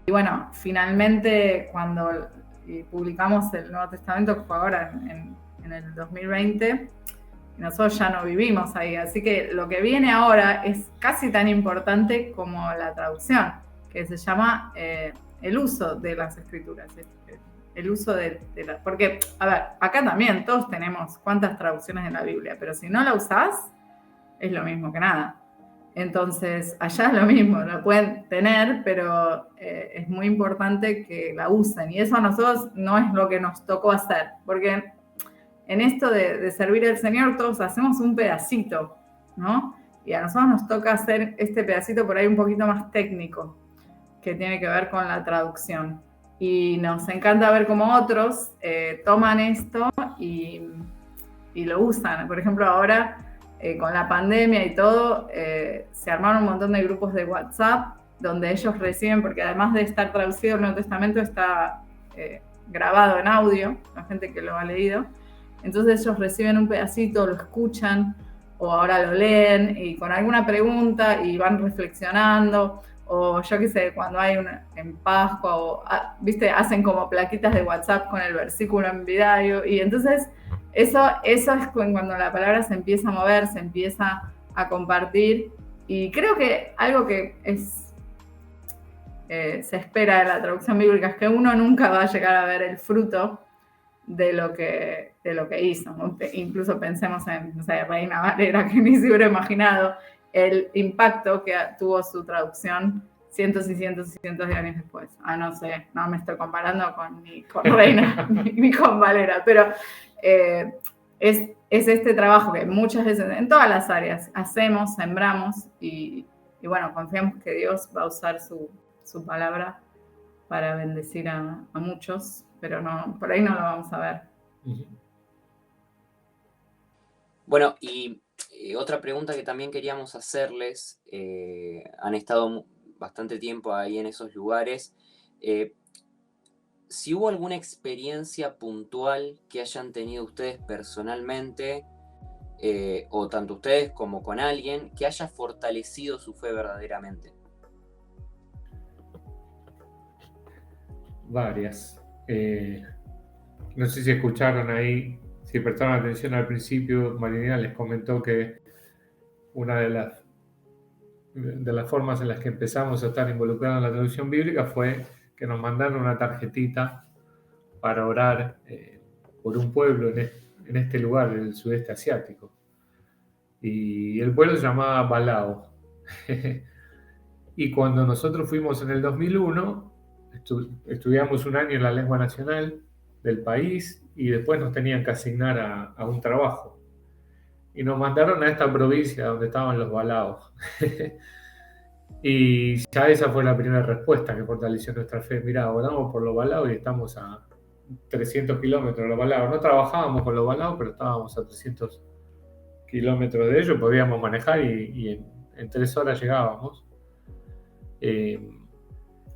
bueno, finalmente cuando publicamos el Nuevo Testamento, que fue ahora en el 2020, nosotros ya no vivimos ahí, así que lo que viene ahora es casi tan importante como la traducción, que se llama el uso de las escrituras, el uso porque, a ver, acá también todos tenemos cuántas traducciones en la Biblia, pero si no la usás, es lo mismo que nada. Entonces, allá es lo mismo, lo pueden tener, pero es muy importante que la usen, y eso a nosotros no es lo que nos tocó hacer, porque en esto de servir al Señor todos hacemos un pedacito, ¿no? Y a nosotros nos toca hacer este pedacito por ahí un poquito más técnico, que tiene que ver con la traducción. Y nos encanta ver cómo otros toman esto y lo usan. Por ejemplo, ahora con la pandemia y todo, se armaron un montón de grupos de WhatsApp donde ellos reciben, porque además de estar traducido el Nuevo Testamento, está grabado en audio, la gente que lo ha leído. Entonces ellos reciben un pedacito, lo escuchan, o ahora lo leen, y con alguna pregunta, y van reflexionando, o yo qué sé, cuando hay en Pascua, o viste, hacen como plaquitas de WhatsApp con el versículo en vidario, y entonces eso es cuando la palabra se empieza a mover, se empieza a compartir, y creo que algo que se espera de la traducción bíblica es que uno nunca va a llegar a ver el fruto de lo que hizo, ¿no? Incluso pensemos en, no sé, Reina Valera, que ni se hubiera imaginado el impacto que tuvo su traducción cientos y cientos y cientos de años después. No sé, no me estoy comparando ni con Reina ni con Valera, pero es este trabajo que muchas veces en todas las áreas hacemos, sembramos, y bueno, confiamos que Dios va a usar su palabra para bendecir a muchos, pero no, por ahí no lo vamos a ver. Bueno, y otra pregunta que también queríamos hacerles, han estado bastante tiempo ahí en esos lugares, si hubo alguna experiencia puntual que hayan tenido ustedes personalmente, o tanto ustedes como con alguien, que haya fortalecido su fe verdaderamente. Varias. No sé si escucharon ahí, si prestaron atención al principio, Marilina les comentó que una de las formas en las que empezamos a estar involucrados en la traducción bíblica fue que nos mandaron una tarjetita para orar por un pueblo en este lugar del sudeste asiático. Y el pueblo se llamaba Balao. Y cuando nosotros fuimos en el 2001, estudiamos un año en la lengua nacional del país, y después nos tenían que asignar a un trabajo. Y nos mandaron a esta provincia donde estaban los Balaos. Y ya esa fue la primera respuesta que fortaleció nuestra fe. Mirá, oramos por los Balaos y estamos a 300 kilómetros de los Balaos. No trabajábamos con los Balaos, pero estábamos a 300 kilómetros de ellos, podíamos manejar, y en 3 horas llegábamos.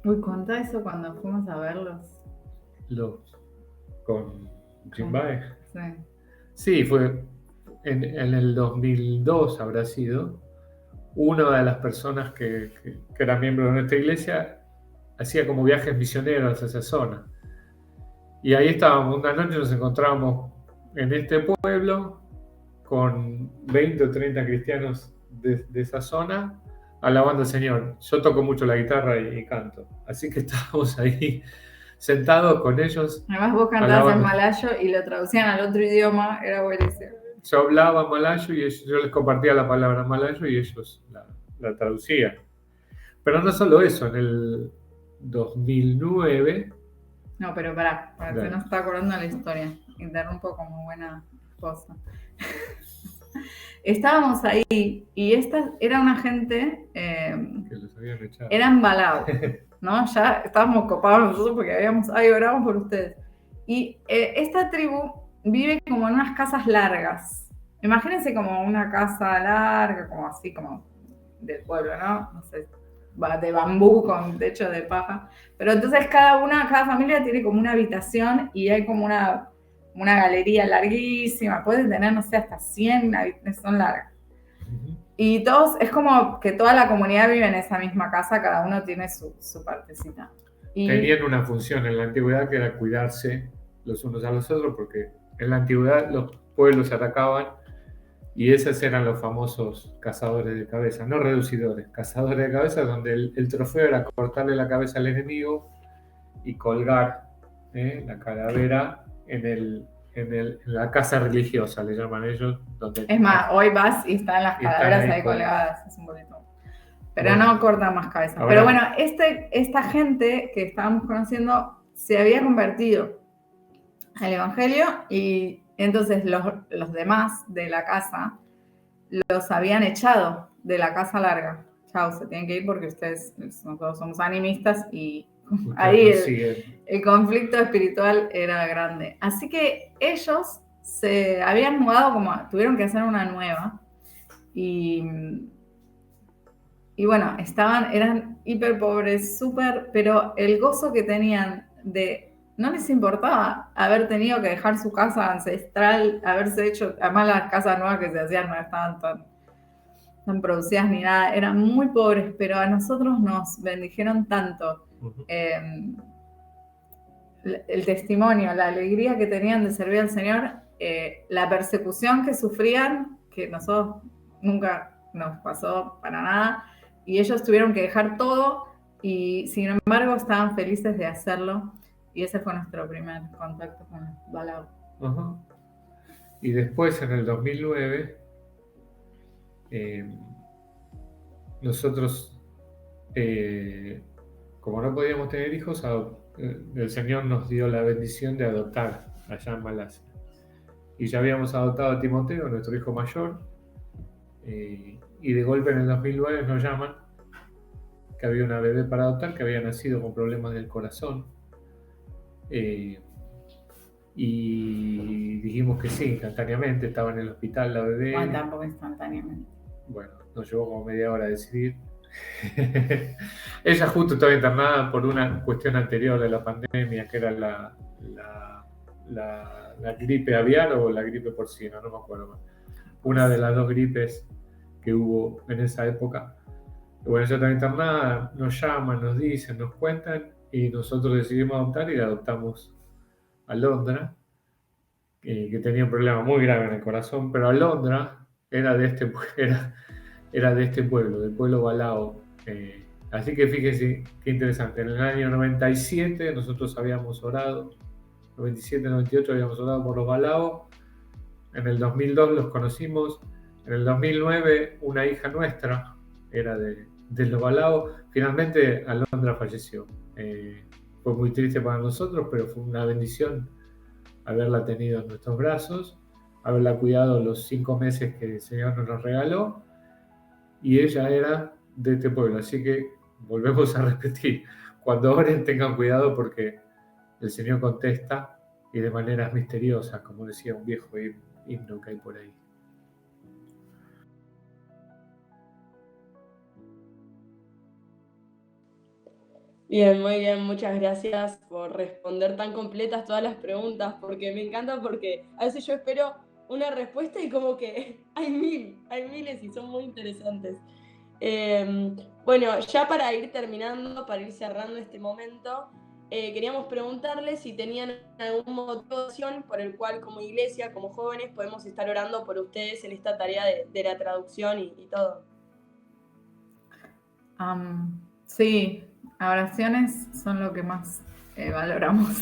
Uy, contá eso cuando fuimos a verlos. Con Jim Baez. Sí. Sí, fue en el 2002 habrá sido. Una de las personas que era miembro de nuestra iglesia hacía como viajes misioneros a esa zona. Y ahí estábamos, una noche nos encontrábamos en este pueblo con 20 o 30 cristianos de esa zona alabando al Señor. Yo toco mucho la guitarra y canto, así que estábamos ahí sentados con ellos. Además vos cantabas en malayo y lo traducían al otro idioma, era buenísimo. Yo hablaba malayo y yo les compartía la palabra malayo y ellos la traducían. Pero no solo eso, en el 2009... No, pero pará, se nos está acordando la historia. Interrumpo como buena esposa. Estábamos ahí y esta era una gente que los habían echado. Eran balados, ¿no? Ya estábamos copados nosotros porque oramos por ustedes. Y esta tribu vive como en unas casas largas. Imagínense como una casa larga, como así, como del pueblo, ¿no? No sé, de bambú con techo de paja. Pero entonces cada familia tiene como una habitación y hay como una galería larguísima. Pueden tener, no sé, hasta 100 habitaciones, son largas. Y todos, es como que toda la comunidad vive en esa misma casa, cada uno tiene su partecita. Y tenían una función en la antigüedad que era cuidarse los unos a los otros, porque en la antigüedad los pueblos se atacaban y esos eran los famosos cazadores de cabeza, no reducidores, cazadores de cabeza, donde el trofeo era cortarle la cabeza al enemigo y colgar la calavera en la casa religiosa, le llaman ellos. Donde es más, hoy vas y están las calaveras ahí colgadas, es un bonito. Pero bueno, no cortan más cabezas. Pero bueno, esta gente que estábamos conociendo se había convertido al evangelio y entonces los demás de la casa los habían echado de la casa larga. Chao, se tienen que ir porque nosotros somos animistas y ahí el conflicto espiritual era grande. Así que ellos se habían mudado, tuvieron que hacer una nueva y bueno, eran hiper pobres, pero el gozo que tenían no les importaba haber tenido que dejar su casa ancestral, haberse hecho, además las casas nuevas que se hacían no estaban tan producidas ni nada, eran muy pobres, pero a nosotros nos bendijeron tanto. El testimonio, la alegría que tenían de servir al Señor, la persecución que sufrían, que nosotros nunca nos pasó para nada, y ellos tuvieron que dejar todo y sin embargo estaban felices de hacerlo y ese fue nuestro primer contacto con Balao. Uh-huh. Y después en el 2009 nosotros como no podíamos tener hijos, el Señor nos dio la bendición de adoptar allá en Malasia. Y ya habíamos adoptado a Timoteo, nuestro hijo mayor, y de golpe en el 2009 nos llaman que había una bebé para adoptar que había nacido con problemas del corazón. Y dijimos que sí, instantáneamente, estaba en el hospital la bebé. Bueno, tampoco instantáneamente. Bueno, nos llevó como media hora a decidir. Ella justo estaba internada por una cuestión anterior de la pandemia, que era la gripe aviar o la gripe porcina, no me acuerdo más. Una de las dos gripes que hubo en esa época. Bueno, ella estaba internada, nos llaman, nos dicen, nos cuentan y nosotros decidimos adoptar y la adoptamos a Londra, que tenía un problema muy grave en el corazón, pero Alondra era de este pueblo, del pueblo Balao. Así que fíjense qué interesante. En el año 97 nosotros habíamos orado, 97-98 habíamos orado por los Balao. En el 2002 los conocimos. En el 2009 una hija nuestra era de los Balao. Finalmente Alondra falleció. Fue muy triste para nosotros, pero fue una bendición haberla tenido en nuestros brazos, haberla cuidado los 5 meses que el Señor nos regaló, y ella era de este pueblo. Así que volvemos a repetir, cuando oren tengan cuidado porque el Señor contesta y de maneras misteriosas, como decía un viejo himno que hay por ahí. Bien, muy bien, muchas gracias por responder tan completas todas las preguntas, porque me encanta porque a veces yo espero una respuesta y como que hay miles y son muy interesantes. Bueno, ya para ir terminando, para ir cerrando este momento, queríamos preguntarles si tenían alguna motivación por el cual como iglesia, como jóvenes, podemos estar orando por ustedes en esta tarea de la traducción y todo. Sí, oraciones son lo que más valoramos,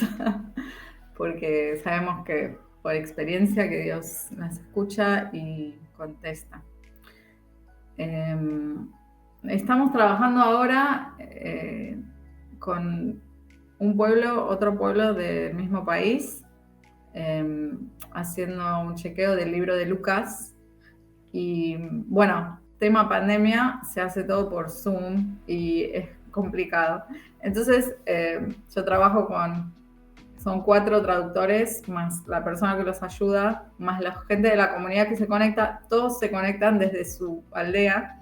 porque sabemos que por experiencia que Dios las escucha y contesta. Estamos trabajando ahora con otro pueblo del mismo país, haciendo un chequeo del libro de Lucas. Y bueno, tema pandemia, se hace todo por Zoom y es complicado. Entonces, yo trabajo son 4 traductores, más la persona que los ayuda, más la gente de la comunidad que se conecta, todos se conectan desde su aldea.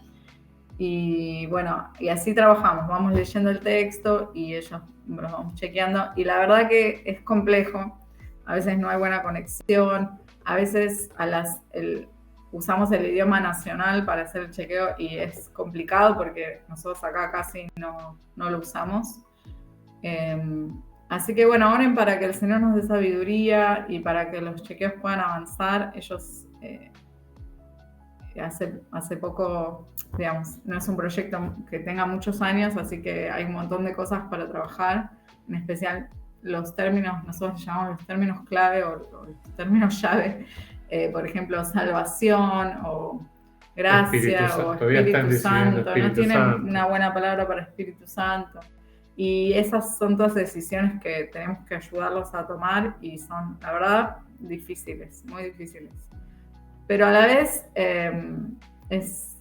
Y bueno, y así trabajamos, vamos leyendo el texto y ellos los vamos chequeando. Y la verdad que es complejo, a veces no hay buena conexión, a veces usamos el idioma nacional para hacer el chequeo y es complicado porque nosotros acá casi no lo usamos. Así que bueno, oren para que el Señor nos dé sabiduría y para que los chequeos puedan avanzar. Ellos hace poco, digamos, no es un proyecto que tenga muchos años, así que hay un montón de cosas para trabajar, en especial los términos, nosotros llamamos los términos clave o los términos llave, por ejemplo, salvación o gracia o Espíritu Santo, no tienen una buena palabra para Espíritu Santo. Y esas son todas decisiones que tenemos que ayudarlos a tomar y son, la verdad, difíciles, muy difíciles. Pero a la vez es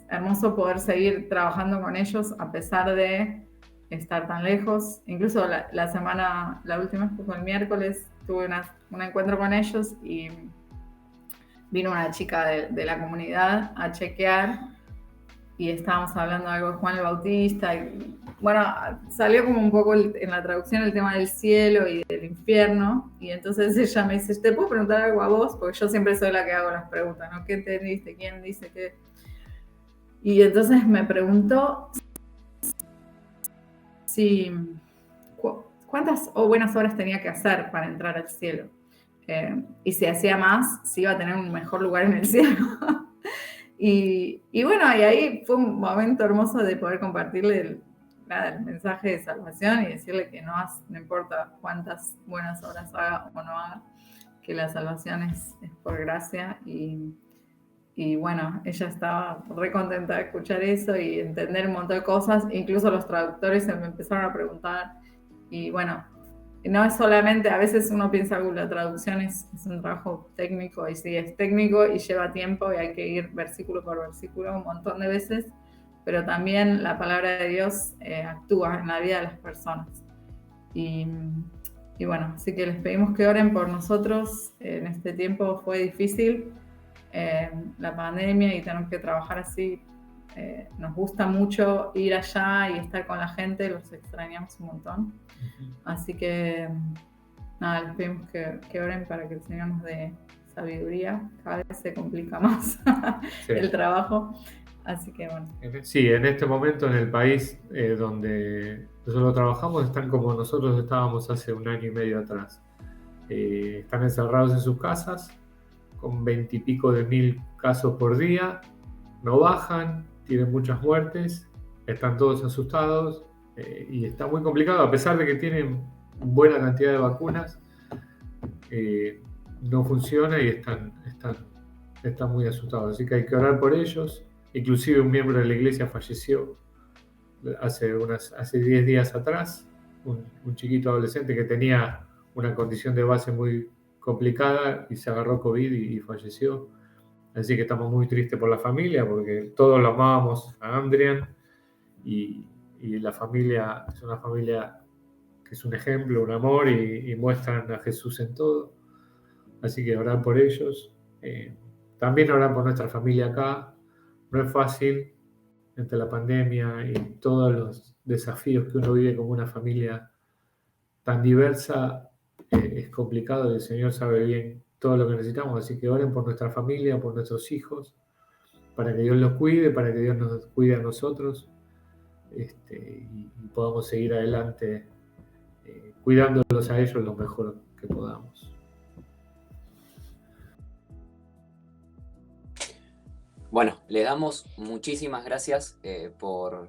hermoso poder seguir trabajando con ellos a pesar de estar tan lejos. Incluso la última vez que fue el miércoles, tuve un encuentro con ellos y vino una chica de la comunidad a chequear y estábamos hablando algo de Juan el Bautista. Y, bueno, salió como un poco en la traducción el tema del cielo y del infierno. Y entonces ella me dice, ¿te puedo preguntar algo a vos? Porque yo siempre soy la que hago las preguntas, ¿no? ¿Qué entendiste? ¿Quién dice qué? Y entonces me preguntó si cuántas buenas obras tenía que hacer para entrar al cielo. Y si hacía más, si iba a tener un mejor lugar en el cielo. Y bueno, y ahí fue un momento hermoso de poder compartirle el mensaje de salvación y decirle que no importa cuántas buenas obras haga o no haga, que la salvación es por gracia. Y bueno, ella estaba re contenta de escuchar eso y entender un montón de cosas. Incluso los traductores se me empezaron a preguntar. Y bueno, no es solamente, a veces uno piensa que la traducción es un trabajo técnico, y sí, es técnico y lleva tiempo y hay que ir versículo por versículo un montón de veces, pero también la palabra de Dios actúa en la vida de las personas. Y bueno, así que les pedimos que oren por nosotros. En este tiempo fue difícil, la pandemia, y tenemos que trabajar así. Nos gusta mucho ir allá y estar con la gente, los extrañamos un montón. Así que nada, les pedimos que oren para que el Señor nos dé sabiduría. Cada vez se complica más el trabajo. Así que bueno. Sí, en este momento en el país donde nosotros trabajamos están como nosotros estábamos hace 1 año y medio atrás. Están encerrados en sus casas con 20 y pico de 1000 casos por día, no bajan, tienen muchas muertes, están todos asustados y está muy complicado, a pesar de que tienen buena cantidad de vacunas, no funciona y están muy asustados, así que hay que orar por ellos. Inclusive un miembro de la iglesia falleció hace 10 días atrás, un chiquito adolescente que tenía una condición de base muy complicada y se agarró COVID y falleció. Así que estamos muy tristes por la familia, porque todos lo amábamos a Andrian y la familia es una familia que es un ejemplo, un amor, y muestran a Jesús en todo. Así que orar por ellos. También orar por nuestra familia acá. No es fácil entre la pandemia y todos desafíos que uno vive como una familia tan diversa, es complicado y el Señor sabe bien todo lo que necesitamos, así que oren por nuestra familia, por nuestros hijos, para que Dios los cuide, para que Dios nos cuide a nosotros, y podamos seguir adelante cuidándolos a ellos lo mejor que podamos. Bueno, le damos muchísimas gracias por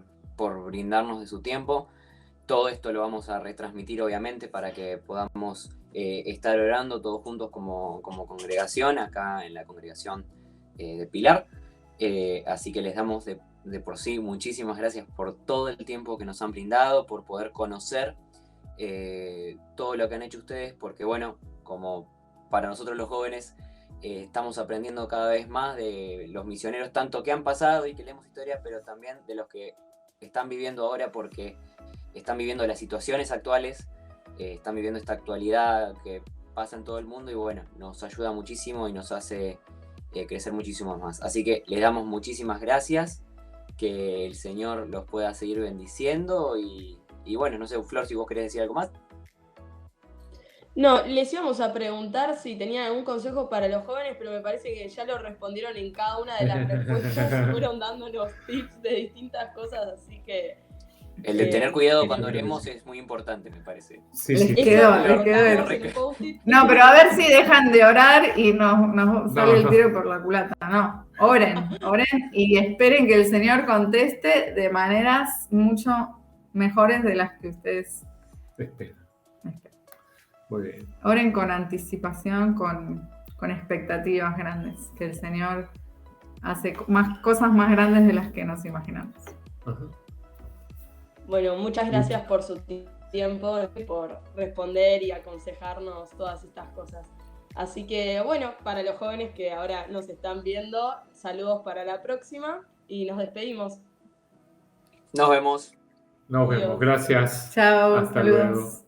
brindarnos de su tiempo. Todo esto lo vamos a retransmitir, obviamente, para que podamos estar orando todos juntos como congregación, acá en la congregación de Pilar. Así que les damos de por sí muchísimas gracias por todo el tiempo que nos han brindado, por poder conocer todo lo que han hecho ustedes, porque bueno, como para nosotros los jóvenes, estamos aprendiendo cada vez más de los misioneros, tanto que han pasado y que leemos historias, pero también de los que están viviendo ahora, porque están viviendo las situaciones actuales, están viviendo esta actualidad que pasa en todo el mundo y bueno, nos ayuda muchísimo y nos hace crecer muchísimo más. Así que les damos muchísimas gracias, que el Señor los pueda seguir bendiciendo y bueno, no sé, Flor, si vos querés decir algo más. No, les íbamos a preguntar si tenían algún consejo para los jóvenes, pero me parece que ya lo respondieron en cada una de las respuestas, fueron dándonos tips de distintas cosas, así que... El de tener cuidado cuando oremos es muy importante, me parece. Sí, Les sí. quedó. No, pero a ver si dejan de orar y nos sale el tiro por la culata. No, oren y esperen que el Señor conteste de maneras mucho mejores de las que ustedes Espera. Muy bien. oren con anticipación, con expectativas grandes, que el Señor hace cosas más grandes de las que nos imaginamos. Ajá. Bueno, muchas gracias por su tiempo, por responder y aconsejarnos todas estas cosas. Así que bueno, para los jóvenes que ahora nos están viendo, saludos para la próxima y nos despedimos. Nos vemos. Nos vemos. Adiós. Gracias. Chao, Hasta saludos. luego.